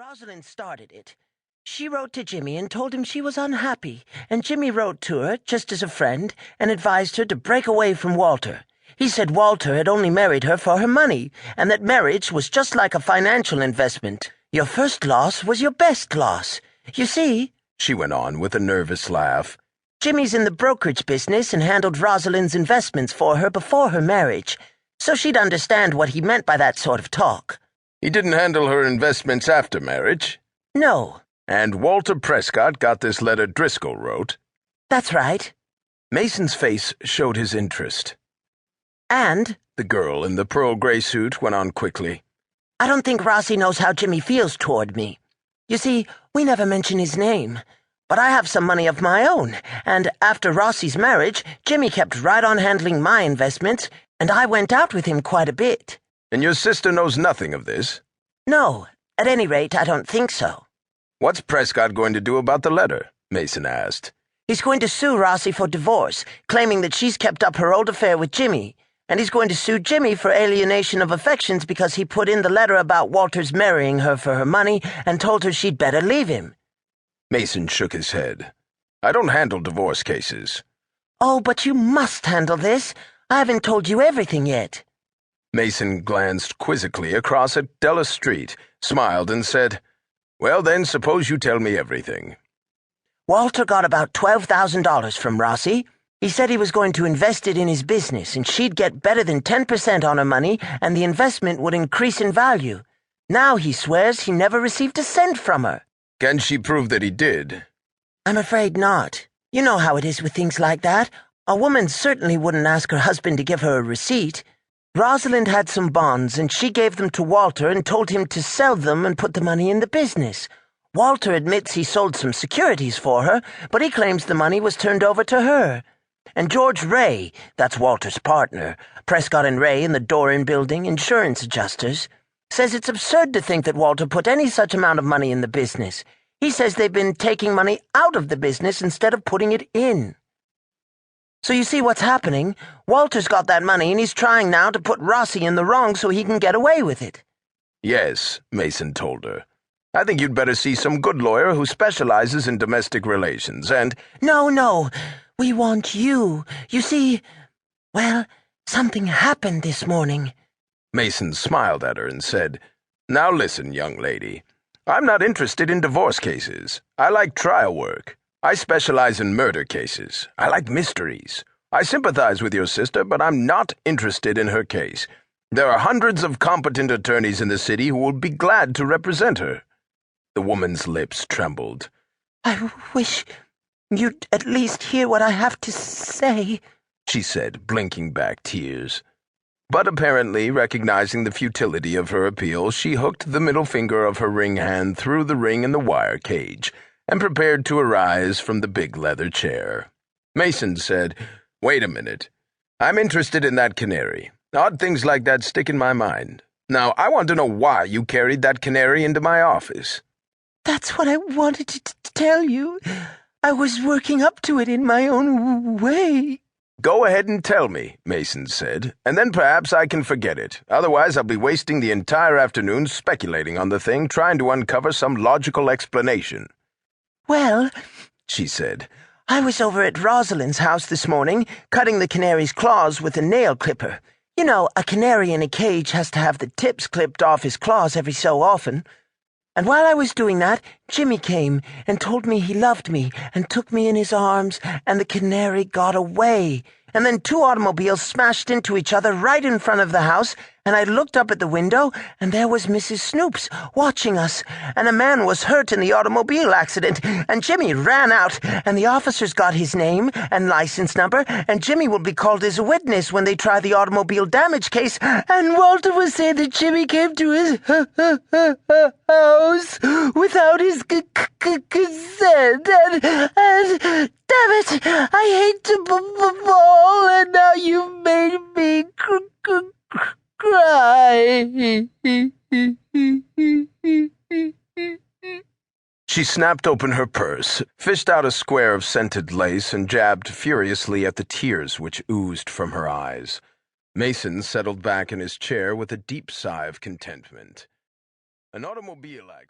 Rosalind started it. She wrote to Jimmy and told him she was unhappy, and Jimmy wrote to her, just as a friend, and advised her to break away from Walter. He said Walter had only married her for her money, and that marriage was just like a financial investment. Your first loss was your best loss. You see, she went on with a nervous laugh, Jimmy's in the brokerage business and handled Rosalind's investments for her before her marriage, so she'd understand what he meant by that sort of talk. He didn't handle her investments after marriage? No. And Walter Prescott got this letter Driscoll wrote? That's right. Mason's face showed his interest. And, the girl in the pearl gray suit went on quickly, I don't think Rossi knows how Jimmy feels toward me. You see, we never mention his name. But I have some money of my own, and after Rossi's marriage, Jimmy kept right on handling my investments, and I went out with him quite a bit. And your sister knows nothing of this? No, at any rate, I don't think so. What's Prescott going to do about the letter? Mason asked. He's going to sue Rossi for divorce, claiming that she's kept up her old affair with Jimmy, and he's going to sue Jimmy for alienation of affections because he put in the letter about Walter's marrying her for her money and told her she'd better leave him. Mason shook his head. I don't handle divorce cases. Oh, but you must handle this. I haven't told you everything yet. Mason glanced quizzically across at Della Street, smiled and said, Well, then, suppose you tell me everything. Walter got about $12,000 from Rossi. He said he was going to invest it in his business, and she'd get better than 10% on her money, and the investment would increase in value. Now he swears he never received a cent from her. Can she prove that he did? I'm afraid not. You know how it is with things like that. A woman certainly wouldn't ask her husband to give her a receipt. Rosalind had some bonds, and she gave them to Walter and told him to sell them and put the money in the business. Walter admits he sold some securities for her, but he claims the money was turned over to her. And George Ray, that's Walter's partner, Prescott and Ray in the Doran Building, insurance adjusters, says it's absurd to think that Walter put any such amount of money in the business. He says they've been taking money out of the business instead of putting it in. So you see what's happening? Walter's got that money and he's trying now to put Rossi in the wrong so he can get away with it. Yes, Mason told her. I think you'd better see some good lawyer who specializes in domestic relations and— No, we want you. You see, well, something happened this morning. Mason smiled at her and said, Now listen, young lady. I'm not interested in divorce cases. I like trial work. I specialize in murder cases. I like mysteries. I sympathize with your sister, but I'm not interested in her case. There are hundreds of competent attorneys in the city who will be glad to represent her. The woman's lips trembled. I wish you'd at least hear what I have to say, she said, blinking back tears. But apparently, recognizing the futility of her appeal, she hooked the middle finger of her ring hand through the ring in the wire cage and prepared to arise from the big leather chair. Mason said, Wait a minute. I'm interested in that canary. Odd things like that stick in my mind. Now, I want to know why you carried that canary into my office. That's what I wanted to tell you. I was working up to it in my own way. Go ahead and tell me, Mason said, and then perhaps I can forget it. Otherwise, I'll be wasting the entire afternoon speculating on the thing, trying to uncover some logical explanation. Well, she said, I was over at Rosalind's house this morning, cutting the canary's claws with a nail clipper. You know, a canary in a cage has to have the tips clipped off his claws every so often. And while I was doing that, Jimmy came and told me he loved me and took me in his arms, and the canary got away. And then 2 automobiles smashed into each other right in front of the house, and I looked up at the window, and there was Mrs. Snoops watching us, and a man was hurt in the automobile accident, and Jimmy ran out, and the officers got his name and license number, and Jimmy will be called as a witness when they try the automobile damage case, and Walter was saying that Jimmy came to his house without his consent, and damn it, I hate to fall, and now you've made me cry. She snapped open her purse, fished out a square of scented lace, and jabbed furiously at the tears which oozed from her eyes. Mason settled back in his chair with a deep sigh of contentment. An automobile accident.